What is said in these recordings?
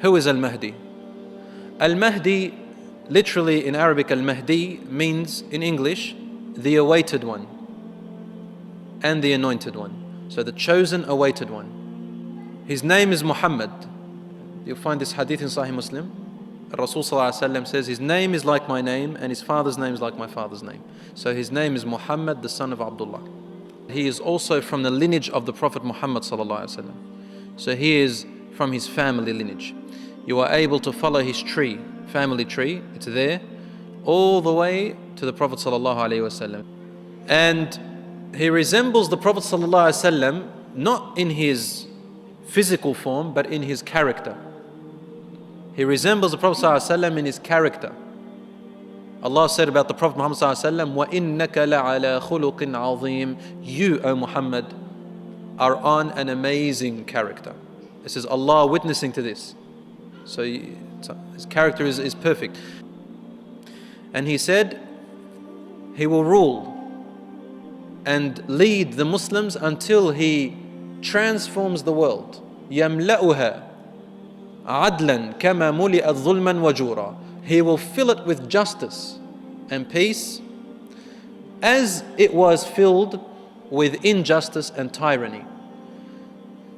Who is Al-Mahdi? Al-Mahdi, literally in Arabic, Al-Mahdi means in English, the awaited one and the anointed one. So the chosen, awaited one. His name is Muhammad. You'll find this hadith in Sahih Muslim. Rasul says, his name is like my name and his father's name is like my father's name. So his name is Muhammad, the son of Abdullah. He is also from the lineage of the Prophet Muhammad ﷺ. So he is from his family lineage. You are able to follow his tree, family tree, it's there, all the way to the Prophet ﷺ. And he resembles the Prophet ﷺ not in his physical form, but in his character. He resembles the Prophet ﷺ in his character. Allah said about the Prophet Muhammad ﷺ, وَإِنَّكَ لَعَلَى خُلُقٍ عَظِيمٍ. You, O Muhammad, are on an amazing character. This is Allah witnessing to this. So his character is perfect. And he said, he will rule and lead the Muslims until he transforms the world. يَمْلَأُهَا عَدْلًا كَمَا مُلِئَتْ ظُلْمًا وَجُورًا. He will fill it with justice and peace as it was filled with injustice and tyranny.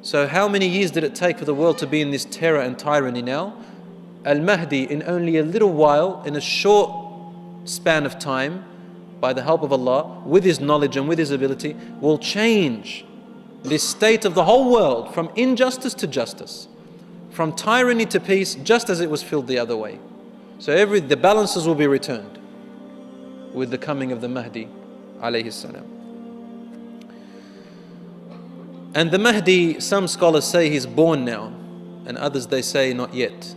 So how many years did it take for the world to be in this terror and tyranny now? Al-Mahdi, in only a little while, in a short span of time, by the help of Allah, with his knowledge and with his ability, will change this state of the whole world from injustice to justice, from tyranny to peace, just as it was filled the other way. So the balances will be returned with the coming of the Mahdi alayhi salam. And the Mahdi, some scholars say he's born now, and others they say not yet.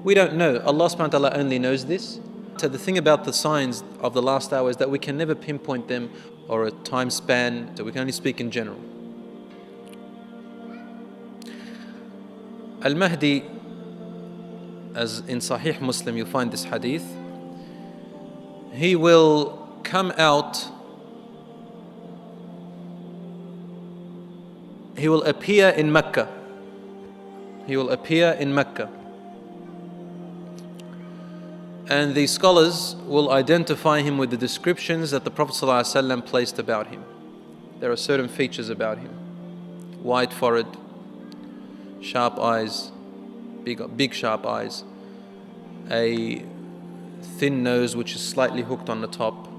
We don't know. Allah subhanahu wa ta'ala only knows this. So the thing about the signs of the last hour is that we can never pinpoint them or a time span, so we can only speak in general. Al-Mahdi, as in Sahih Muslim you'll find this hadith, he will come out, he will appear in Mecca. He will appear in Mecca. And the scholars will identify him with the descriptions that the Prophet ﷺ placed about him. There are certain features about him. White forehead, sharp eyes, big sharp eyes, a thin nose which is slightly hooked on the top.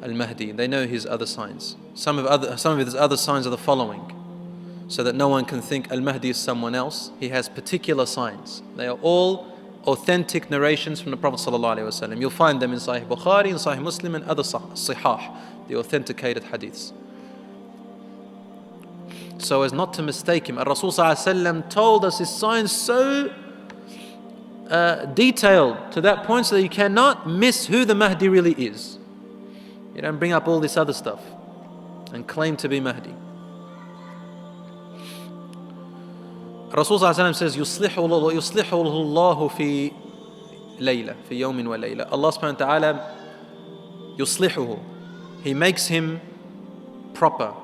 Al-Mahdi, they know his other signs. Some of his other signs are the following, so that no one can think Al-Mahdi is someone else. He has particular signs. They are all authentic narrations from the Prophet ﷺ. You'll find them in Sahih Bukhari, in Sahih Muslim and other Sihah, the authenticated hadiths. So as not to mistake him. Rasul ﷺ told us his signs so detailed to that point so that you cannot miss who the Mahdi really is. You don't bring up all this other stuff and claim to be Mahdi. Rasul ﷺ says, يُصْلِحُهُ اللَّهُ فِي لَيْلَةٍ فِي يَوْمٍ وَلَيْلَةٍ. Allah subhanahu wa ta'ala, يُصْلِحُهُ, He makes him proper,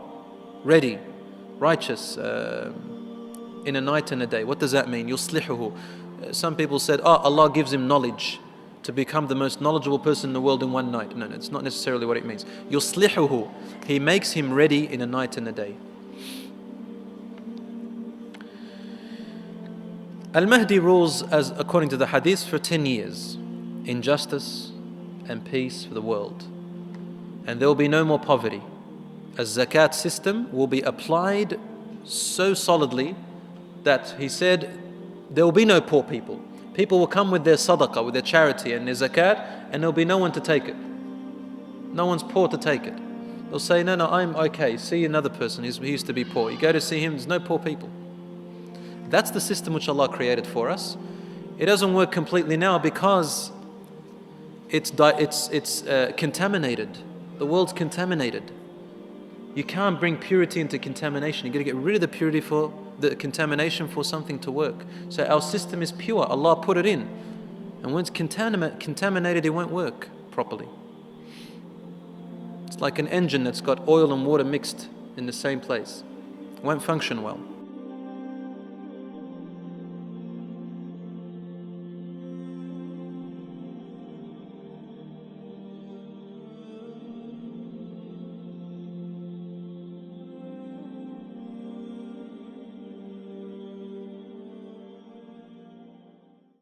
ready, righteous, in a night and a day. What does that mean? يُصْلِحُهُ. Some people said, Allah gives him knowledge to become the most knowledgeable person in the world in one night. No, it's not necessarily what it means. يُصْلِحُهُ. He makes him ready in a night and a day. Al-Mahdi rules, as according to the hadith, for 10 years in justice and peace for the world. And there will be no more poverty. A zakat system will be applied so solidly that he said there will be no poor people. People will come with their sadaqah, with their charity and their zakat, and there will be no one to take it. No one's poor to take it. They'll say, no, I'm okay. See another person, he used to be poor. You go to see him, there's no poor people. That's the system which Allah created for us. It doesn't work completely now because it's contaminated. The world's contaminated. You can't bring purity into contamination. You've got to get rid of the purity for the contamination for something to work. So our system is pure. Allah put it in. And when it's contaminated, it won't work properly. It's like an engine that's got oil and water mixed in the same place. It won't function well.